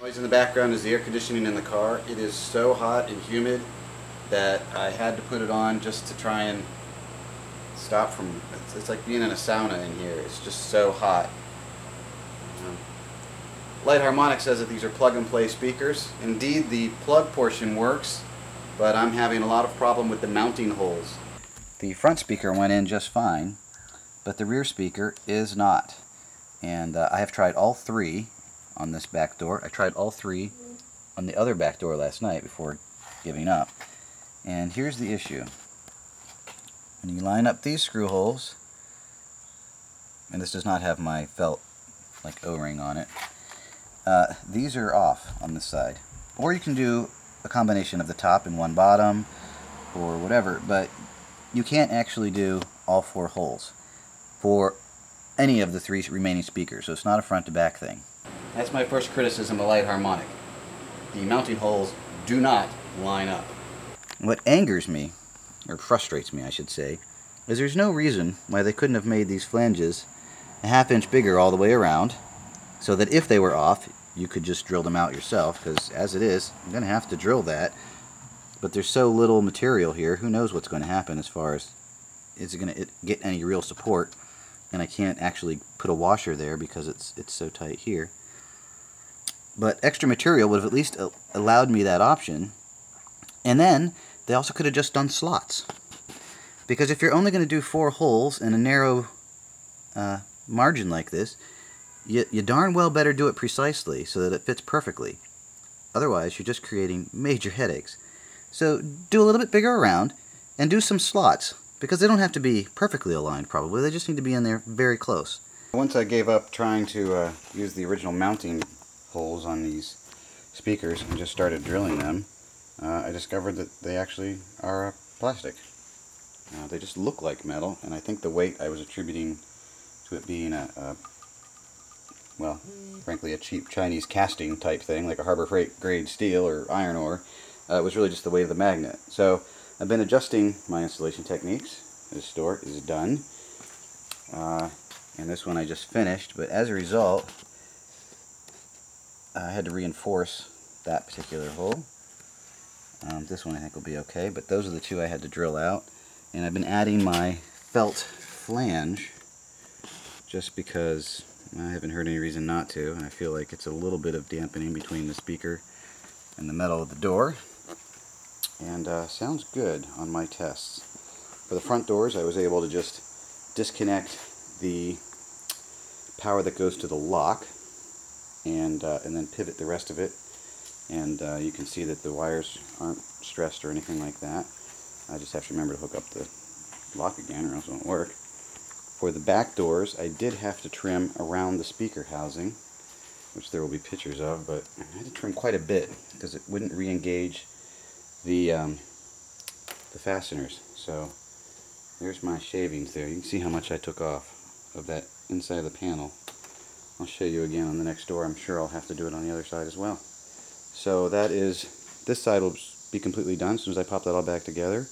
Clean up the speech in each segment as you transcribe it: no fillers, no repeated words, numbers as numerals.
Noise in the background is the air conditioning in the car. It is so hot and humid that I had to put it on just to try and stop from, it's like being in a sauna in here. It's just so hot. Light Harmonic says that these are plug-and-play speakers. Indeed, the plug portion works, but I'm having a lot of problem with the mounting holes. The front speaker went in just fine, but the rear speaker is not. And I have tried all three on this back door. I tried all three on the other back door last night before giving up. And here's the issue. When you line up these screw holes, and this does not have my felt like O-ring on it, these are off on this side. Or you can do a combination of the top and one bottom or whatever, but you can't actually do all four holes for any of the three remaining speakers, so it's not a front to back thing. That's my first criticism of Light Harmonic. The mounting holes do not line up. What angers me, or frustrates me I should say, is there's no reason why they couldn't have made these flanges a ½ inch bigger all the way around, so that if they were off, you could just drill them out yourself, because as it is, I'm going to have to drill that. But there's so little material here, who knows what's going to happen as far as, is it going to get any real support, and I can't actually put a washer there because it's so tight here. But extra material would have at least allowed me that option. And then they also could have just done slots, because if you're only going to do 4 holes in a narrow margin like this, you darn well better do it precisely so that it fits perfectly. Otherwise you're just creating major headaches. So do a little bit bigger around and do some slots, because they don't have to be perfectly aligned probably, they just need to be in there very close. Once I gave up trying to use the original mounting holes on these speakers and just started drilling them, I discovered that they actually are plastic. They just look like metal, and I think the weight I was attributing to it being well, frankly a cheap Chinese casting type thing, like a Harbor Freight grade steel or iron ore, was really just the weight of the magnet. So I've been adjusting my installation techniques. This door is done, and this one I just finished, but as a result I had to reinforce that particular hole. This one I think will be okay, but those are the two I had to drill out. And I've been adding my felt flange just because I haven't heard any reason not to, and I feel like it's a little bit of dampening between the speaker and the metal of the door. And sounds good on my tests. For the front doors, I was able to just disconnect the power that goes to the lock and then pivot the rest of it. And you can see that the wires aren't stressed or anything like that. I just have to remember to hook up the lock again or else it won't work. For the back doors, I did have to trim around the speaker housing, which there will be pictures of, but I had to trim quite a bit because it wouldn't re-engage the fasteners. So there's my shavings there. You can see how much I took off of that inside of the panel. I'll show you again on the next door. I'm sure I'll have to do it on the other side as well. So that is, this side will be completely done as soon as I pop that all back together.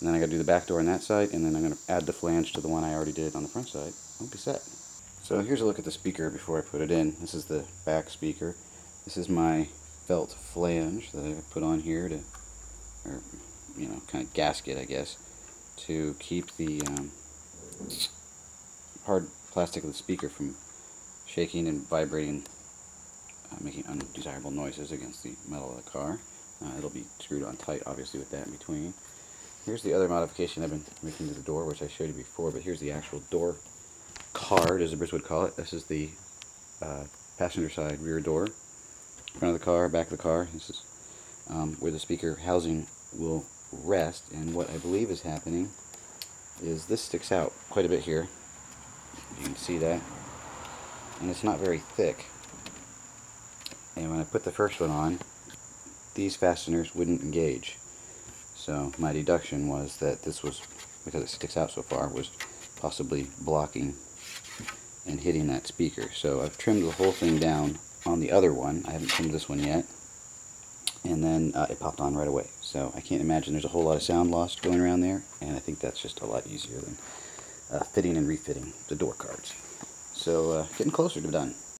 And then I got to do the back door on that side, and then I'm going to add the flange to the one I already did on the front side. I'll be set. So here's a look at the speaker before I put it in. This is the back speaker. This is my felt flange that I put on here to, or you know, kind of gasket I guess, to keep the hard plastic of the speaker from shaking and vibrating, making undesirable noises against the metal of the car. It'll be screwed on tight obviously with that in between. Here's the other modification I've been making to the door, which I showed you before, but here's the actual door card, as the Brits would call it. This is the passenger side rear door, front of the car, back of the car. This is where the speaker housing will rest, and what I believe is happening is this sticks out quite a bit here. You can see that, and it's not very thick. And when I put the first one on, these fasteners wouldn't engage. So my deduction was that this was, because it sticks out so far, was possibly blocking and hitting that speaker. So I've trimmed the whole thing down on the other one. I haven't trimmed this one yet. And then it popped on right away. So I can't imagine there's a whole lot of sound loss going around there, and I think that's just a lot easier than fitting and refitting the door cards. So getting closer to done.